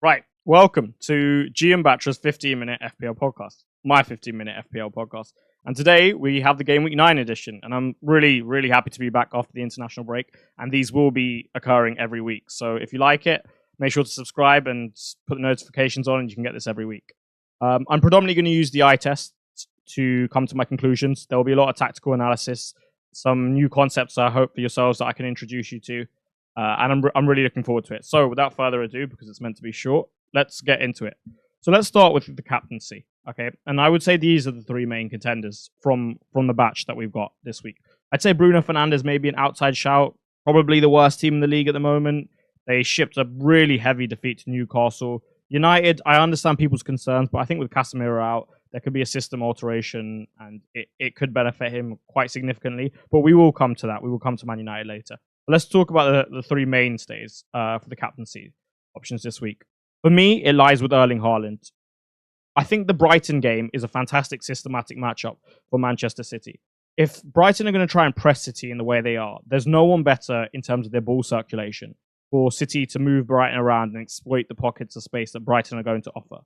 Right, welcome to Jian Batra's 15-minute FPL podcast, my 15-minute FPL podcast. And today we have the Game Week 9 edition, and I'm really happy to be back after the international break, and these will be occurring every week. So if you like it, make sure to subscribe and put the notifications on, and you can get this every week. I'm predominantly going to use the eye test to come to my conclusions. There will be a lot of tactical analysis, some new concepts I hope for yourselves that I can introduce you to. And I'm really looking forward to it. So without further ado, because it's meant to be short, let's get into it. So let's start with the captaincy, okay? And I would say these are the three main contenders from the batch that we've got this week. I'd say Bruno Fernandes may be an outside shout, probably the worst team in the league at the moment. They shipped a really heavy defeat to Newcastle. United, I understand people's concerns, but I think with Casemiro out, there could be a system alteration, and it could benefit him quite significantly. But we will come to that. We will come to Man United later. Let's talk about the three mainstays for the captaincy options this week. For me, it lies with Erling Haaland. I think the Brighton game is a fantastic systematic matchup for Manchester City. If Brighton are going to try and press City in the way they are, there's no one better in terms of their ball circulation for City to move Brighton around and exploit the pockets of space that Brighton are going to offer.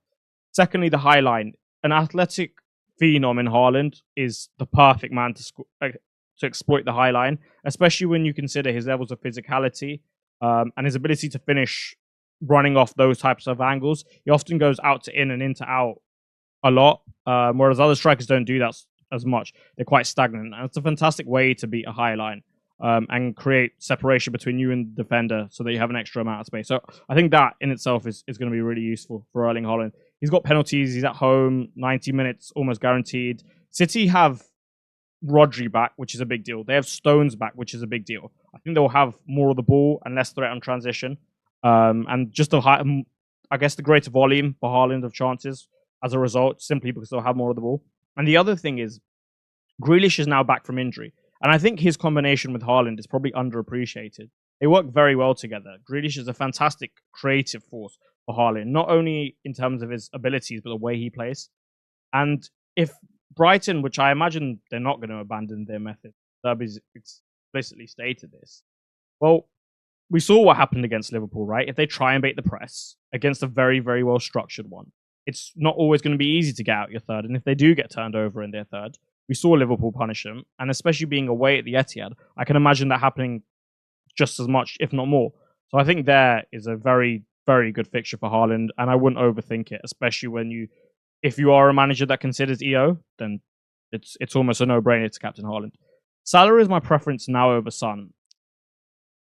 Secondly, the high line. An athletic phenom in Haaland is the perfect man to exploit the high line, especially when you consider his levels of physicality and his ability to finish running off those types of angles. He often goes out to in and into out a lot, whereas other strikers don't do that as much. They're quite stagnant, and it's a fantastic way to beat a high line and create separation between you and the defender so that you have an extra amount of space. So I think that in itself is going to be really useful for Erling Haaland. He's got penalties. He's at home, 90 minutes, almost guaranteed. City have Rodri back, which is a big deal. They have Stones back, which is a big deal. I think they'll have more of the ball and less threat on transition. And just the greater volume for Haaland of chances as a result, simply because they'll have more of the ball. And the other thing is, Grealish is now back from injury. And I think his combination with Haaland is probably underappreciated. They work very well together. Grealish is a fantastic creative force for Haaland, not only in terms of his abilities, but the way he plays. And if Brighton, which I imagine they're not going to abandon their method, Derby's explicitly stated this. Well, we saw what happened against Liverpool, right? If they try and bait the press against a very, very well-structured one, it's not always going to be easy to get out your third. And if they do get turned over in their third, we saw Liverpool punish them. And especially being away at the Etihad, I can imagine that happening just as much, if not more. So I think there is a very, very good fixture for Haaland, and I wouldn't overthink it, especially if you are a manager that considers EO, then it's almost a no-brainer to captain Haaland. Salah is my preference now over Son.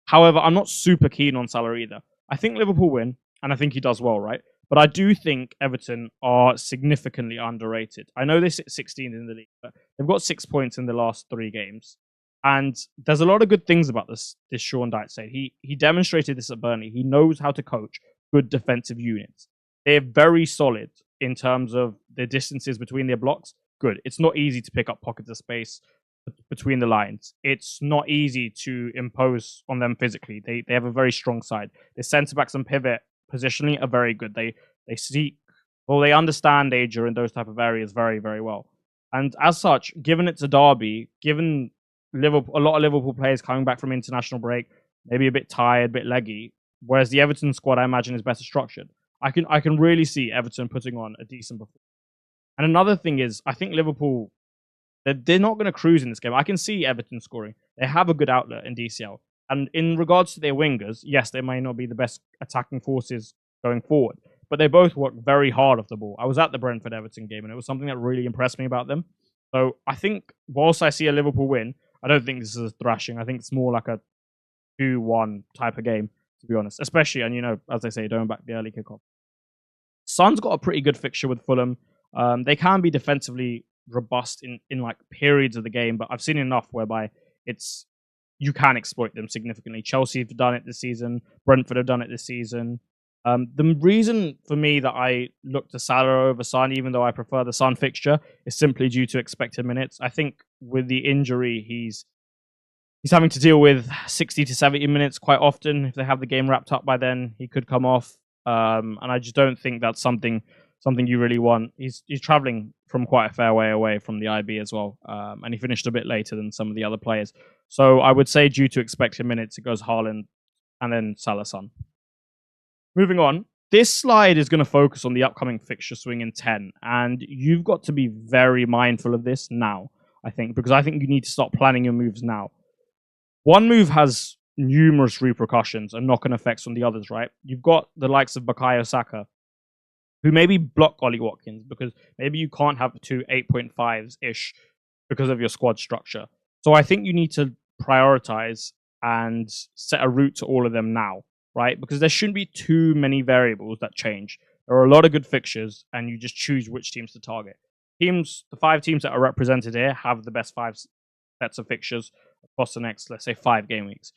However, I'm not super keen on Salah either. I think Liverpool win, and I think he does well, right? But I do think Everton are significantly underrated. I know they sit 16th in the league, but they've got 6 points in the last 3 games. And there's a lot of good things about this Sean Dyche side. He demonstrated this at Burnley. He knows how to coach good defensive units. They're very solid in terms of the distances between their blocks. Good. It's not easy to pick up pockets of space between the lines. It's not easy to impose on them physically. They have a very strong side. Their centre-backs and pivot positioning are very good. They understand danger in those type of areas very, very well. And as such, given it's a derby, given a lot of Liverpool players coming back from international break, maybe a bit tired, a bit leggy, whereas the Everton squad, I imagine, is better structured. I can really see Everton putting on a decent performance. And another thing is, I think Liverpool, they're not going to cruise in this game. I can see Everton scoring. They have a good outlet in DCL. And in regards to their wingers, yes, they may not be the best attacking forces going forward, but they both work very hard off the ball. I was at the Brentford-Everton game, and it was something that really impressed me about them. So I think, whilst I see a Liverpool win, I don't think this is a thrashing. I think it's more like a 2-1 type of game, to be honest. Especially, and as I say, don't back the early kickoff. Son's got a pretty good fixture with Fulham. They can be defensively robust in like periods of the game, but I've seen enough whereby you can exploit them significantly. Chelsea have done it this season. Brentford have done it this season. The reason for me that I look to Salah over Son, even though I prefer the Son fixture, is simply due to expected minutes. I think with the injury, he's having to deal with 60 to 70 minutes quite often. If they have the game wrapped up by then, he could come off. And I just don't think that's something you really want. He's traveling from quite a fair way away from the IB as well. And he finished a bit later than some of the other players. So I would say due to expected minutes, it goes Haaland and then Salah Son. Moving on, this slide is going to focus on the upcoming fixture swing in 10, and you've got to be very mindful of this now, I think, because I think you need to start planning your moves now. One move has numerous repercussions and knock-on effects on the others, right? You've got the likes of Bukayo Saka, who maybe block Ollie Watkins because maybe you can't have two 8.5s-ish because of your squad structure. So I think you need to prioritize and set a route to all of them now, right? Because there shouldn't be too many variables that change. There are a lot of good fixtures, and you just choose which teams to target. The 5 teams that are represented here have the best 5 sets of fixtures across the next, let's say, 5 game weeks.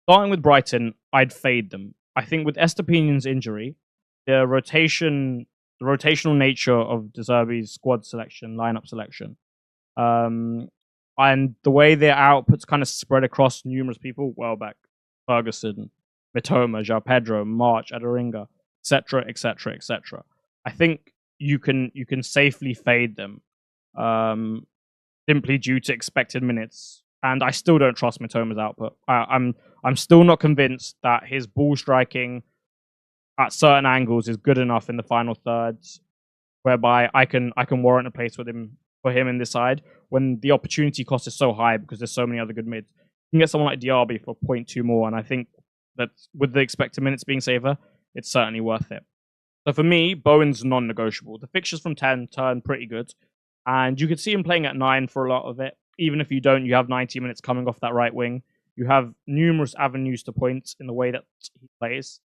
Starting with Brighton, I'd fade them. I think with Estepinian's injury, the rotational nature of De Zerbi's squad selection, lineup selection, and the way their outputs kind of spread across numerous people, Welbeck, Ferguson, Mitoma, João Pedro, March, Adoringa, etc., etc., etc. I think you can safely fade them simply due to expected minutes. And I still don't trust Mitoma's output. I'm still not convinced that his ball striking at certain angles is good enough in the final thirds, whereby I can warrant a place for him in this side when the opportunity cost is so high because there's so many other good mids. You can get someone like Diaby for 0.2 more, and I think that with the expected minutes being safer, it's certainly worth it. So for me, Bowen's non-negotiable. The fixtures from 10 turn pretty good, and you could see him playing at 9 for a lot of it. Even if you don't, you have 90 minutes coming off that right wing. You have numerous avenues to points in the way that he plays.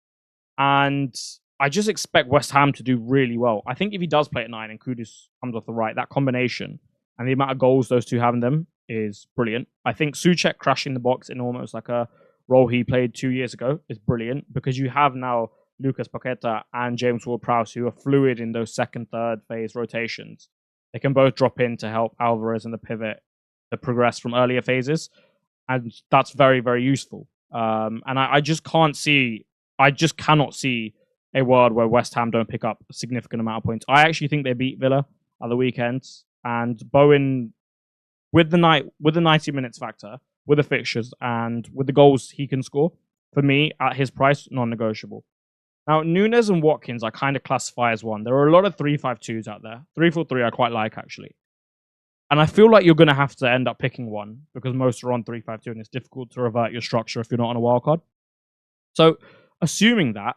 And I just expect West Ham to do really well. I think if he does play at 9 and Kudus comes off the right, that combination and the amount of goals those two have in them is brilliant. I think Souček crashing the box in almost like a role he played 2 years ago is brilliant because you have now Lucas Paqueta and James Ward-Prowse who are fluid in those second, third phase rotations. They can both drop in to help Alvarez and the pivot to progress from earlier phases. And that's very, very useful. And I just cannot see a world where West Ham don't pick up a significant amount of points. I actually think they beat Villa at the weekend, and Bowen, with the 90 minutes factor, with the fixtures, and with the goals he can score, for me, at his price, non-negotiable. Now, Nunes and Watkins I kind of classify as one. There are a lot of 3-5-2s out there. 3-4-3 I quite like, actually. And I feel like you're going to have to end up picking one because most are on 3-5-2, and it's difficult to revert your structure if you're not on a wildcard. So, assuming that,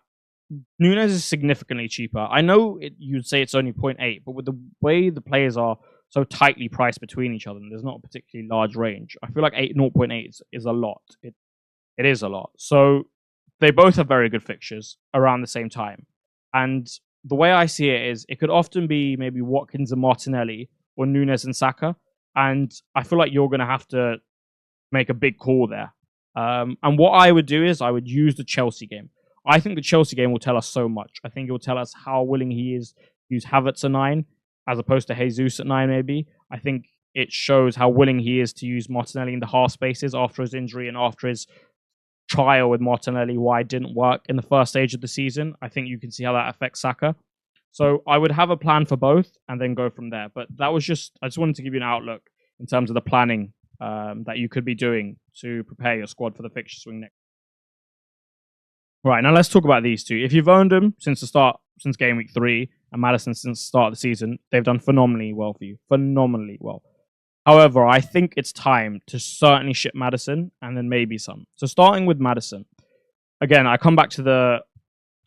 Nunes is significantly cheaper. I know you'd say it's only 0.8, but with the way the players are so tightly priced between each other, and there's not a particularly large range. I feel like 0.8 is a lot. It is a lot. So they both have very good fixtures around the same time. And the way I see it is it could often be maybe Watkins and Martinelli or Nunes and Saka. And I feel like you're going to have to make a big call there. And what I would do is I would use the Chelsea game. I think the Chelsea game will tell us so much. I think it will tell us how willing he is to use Havertz at 9 as opposed to Jesus at 9 maybe. I think it shows how willing he is to use Martinelli in the half spaces after his injury and after his trial with Martinelli, why it didn't work in the first stage of the season. I think you can see how that affects Saka. So I would have a plan for both and then go from there. But I just wanted to give you an outlook in terms of the planning that you could be doing to prepare your squad for the fixture swing next. Right, now let's talk about these two. If you've owned them since game week 3 and Maddison since the start of the season, they've done phenomenally well for you. Phenomenally well. However, I think it's time to certainly ship Maddison and then maybe some. So starting with Maddison, again, I come back to the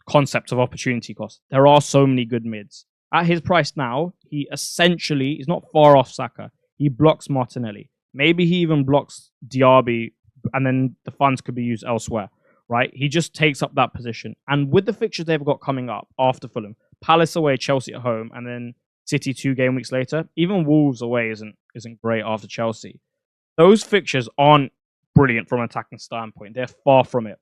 concept of opportunity cost. There are so many good mids. At his price now, he essentially is not far off Saka. He blocks Martinelli. Maybe he even blocks Diaby, and then the funds could be used elsewhere, right? He just takes up that position. And with the fixtures they've got coming up after Fulham, Palace away, Chelsea at home, and then City 2 game weeks later, even Wolves away isn't great after Chelsea. Those fixtures aren't brilliant from an attacking standpoint. They're far from it.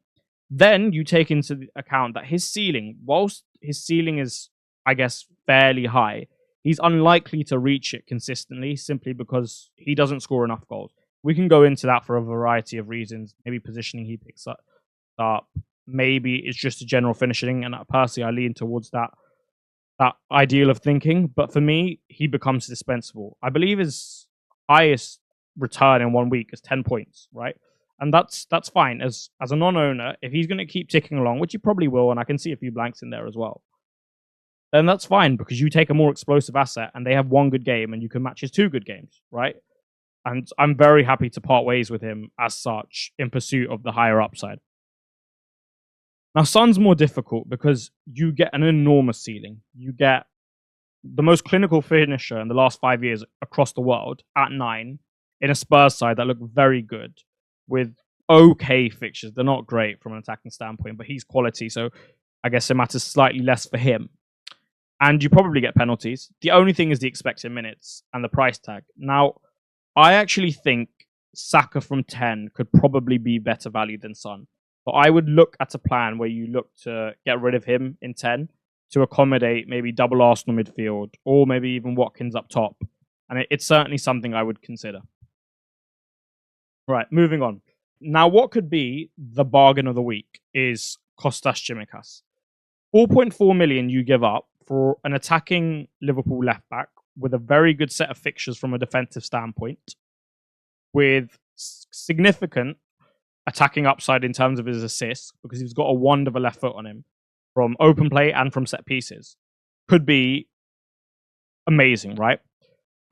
Then you take into account that his ceiling, whilst his ceiling is, I guess, fairly high, he's unlikely to reach it consistently simply because he doesn't score enough goals. We can go into that for a variety of reasons. Maybe positioning he picks up. Maybe it's just a general finishing, and personally I lean towards that ideal of thinking. But for me, he becomes dispensable. I believe his highest return in 1 week is 10 points, right? And that's fine. As a non-owner, if he's going to keep ticking along, which he probably will, and I can see a few blanks in there as well, then that's fine because you take a more explosive asset and they have one good game and you can match his two good games, right? And I'm very happy to part ways with him as such in pursuit of the higher upside. Now, Son's more difficult because you get an enormous ceiling. You get the most clinical finisher in the last 5 years across the world at 9 in a Spurs side that look very good with okay fixtures. They're not great from an attacking standpoint, but he's quality, so I guess it matters slightly less for him. And you probably get penalties. The only thing is the expected minutes and the price tag. Now, I actually think Saka from 10 could probably be better value than Son. But I would look at a plan where you look to get rid of him in 10 to accommodate maybe double Arsenal midfield or maybe even Watkins up top. And it's certainly something I would consider. Right, moving on. Now, what could be the bargain of the week is Costa Tsimikas. 4.4 million you give up for an attacking Liverpool left back with a very good set of fixtures from a defensive standpoint, with significant attacking upside in terms of his assists, because he's got a wand of a left foot on him from open play and from set pieces, could be amazing, right?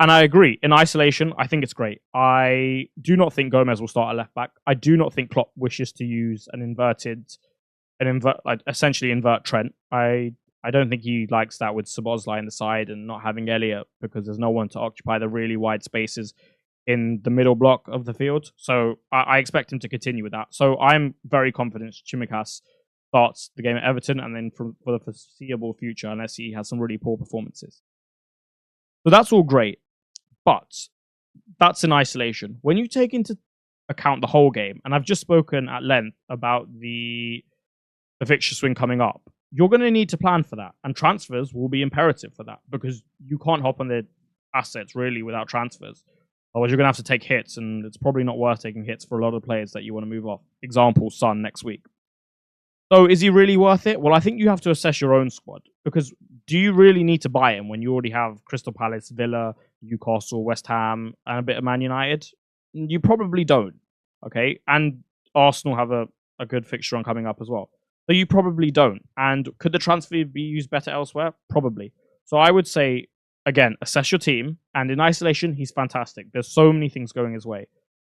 And I agree. In isolation, I think it's great. I do not think Gomez will start at left back. I do not think Klopp wishes to use essentially invert Trent. I don't think he likes that with Szoboszlai in the side and not having Elliott because there's no one to occupy the really wide spaces in the middle block of the field. So I expect him to continue with that. So I'm very confident Tsimikas starts the game at Everton and then for the foreseeable future, unless he has some really poor performances. So that's all great. But that's in isolation. When you take into account the whole game, and I've just spoken at length about the fixture swing coming up, you're going to need to plan for that. And transfers will be imperative for that because you can't hop on the assets really without transfers. Otherwise, you're going to have to take hits, and it's probably not worth taking hits for a lot of players that you want to move off. Example, Son next week. So is he really worth it? Well, I think you have to assess your own squad because do you really need to buy him when you already have Crystal Palace, Villa, Newcastle, West Ham, and a bit of Man United? You probably don't, okay? And Arsenal have a good fixture on coming up as well. So you probably don't. And could the transfer be used better elsewhere? Probably. So I would say, again, assess your team. And in isolation, he's fantastic. There's so many things going his way.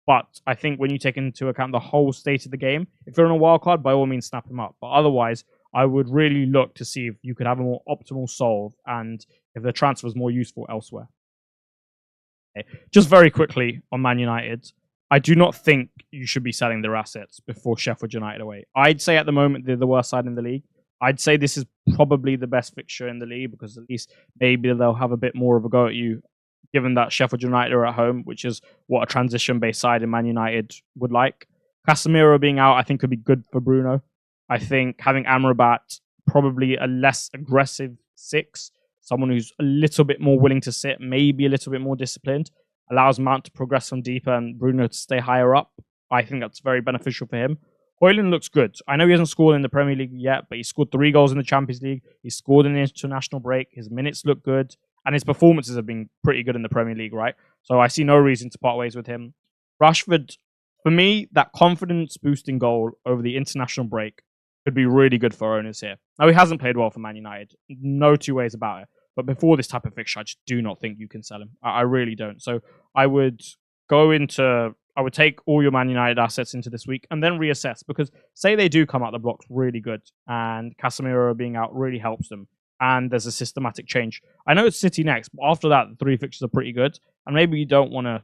But I think when you take into account the whole state of the game, if you're on a wild card, by all means, snap him up. But otherwise, I would really look to see if you could have a more optimal solve and if the transfer is more useful elsewhere. Okay. Just very quickly on Man United, I do not think you should be selling their assets before Sheffield United away. I'd say at the moment they're the worst side in the league. I'd say this is probably the best fixture in the league because at least maybe they'll have a bit more of a go at you, given that Sheffield United are at home, which is what a transition-based side in Man United would like. Casemiro being out, I think, could be good for Bruno. I think having Amrabat, probably a less aggressive 6, someone who's a little bit more willing to sit, maybe a little bit more disciplined, allows Mount to progress from deeper and Bruno to stay higher up. I think that's very beneficial for him. Højlund looks good. I know he hasn't scored in the Premier League yet, but he scored 3 goals in the Champions League. He scored in the international break. His minutes look good. And his performances have been pretty good in the Premier League, right? So I see no reason to part ways with him. Rashford, for me, that confidence-boosting goal over the international break could be really good for owners here. Now, he hasn't played well for Man United. No two ways about it. But before this type of fixture, I just do not think you can sell him. I really don't. So I would take all your Man United assets into this week and then reassess. Because say they do come out the blocks really good and Casemiro being out really helps them. And there's a systematic change. I know it's City next, but after that, the 3 fixtures are pretty good. And maybe you don't want to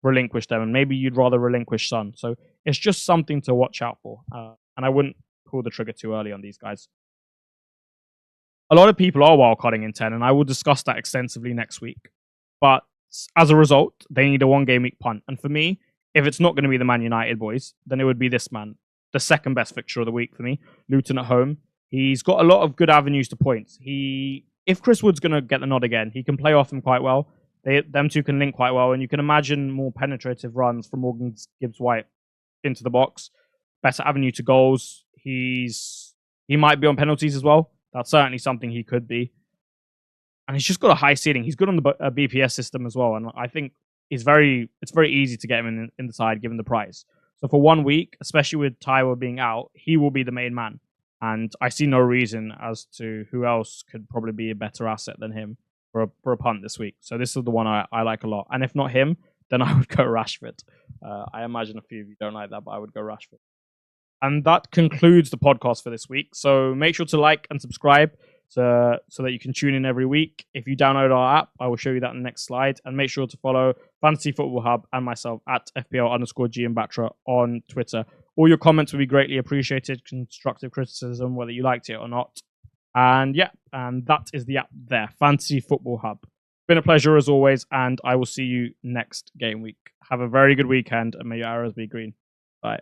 relinquish them, and maybe you'd rather relinquish Son. So it's just something to watch out for. And I wouldn't pull the trigger too early on these guys. A lot of people are wildcarding in 10, and I will discuss that extensively next week. But as a result, they need a 1-game week punt. And for me, if it's not going to be the Man United boys, then it would be this man. The second best fixture of the week for me, Luton at home. He's got a lot of good avenues to points. If Chris Wood's going to get the nod again, he can play off him quite well. Them two can link quite well, and you can imagine more penetrative runs from Morgan Gibbs-White into the box. Better avenue to goals. He might be on penalties as well. That's certainly something he could be. And he's just got a high ceiling. He's good on the BPS system as well, and I think it's very easy to get him in the side given the price. So for 1 week, especially with Taiwo being out, he will be the main man. And I see no reason as to who else could probably be a better asset than him for a punt this week. So this is the one I like a lot. And if not him, then I would go Rashford. I imagine a few of you don't like that, but I would go Rashford. And that concludes the podcast for this week. So make sure to like and subscribe so that you can tune in every week. If you download our app, I will show you that in the next slide. And make sure to follow Fantasy Football Hub and myself at FPL_Jian Batra on Twitter. All your comments would be greatly appreciated. Constructive criticism, whether you liked it or not. And yeah, and that is the app there, Fantasy Football Hub. Been a pleasure as always, and I will see you next game week. Have a very good weekend, and may your arrows be green. Bye.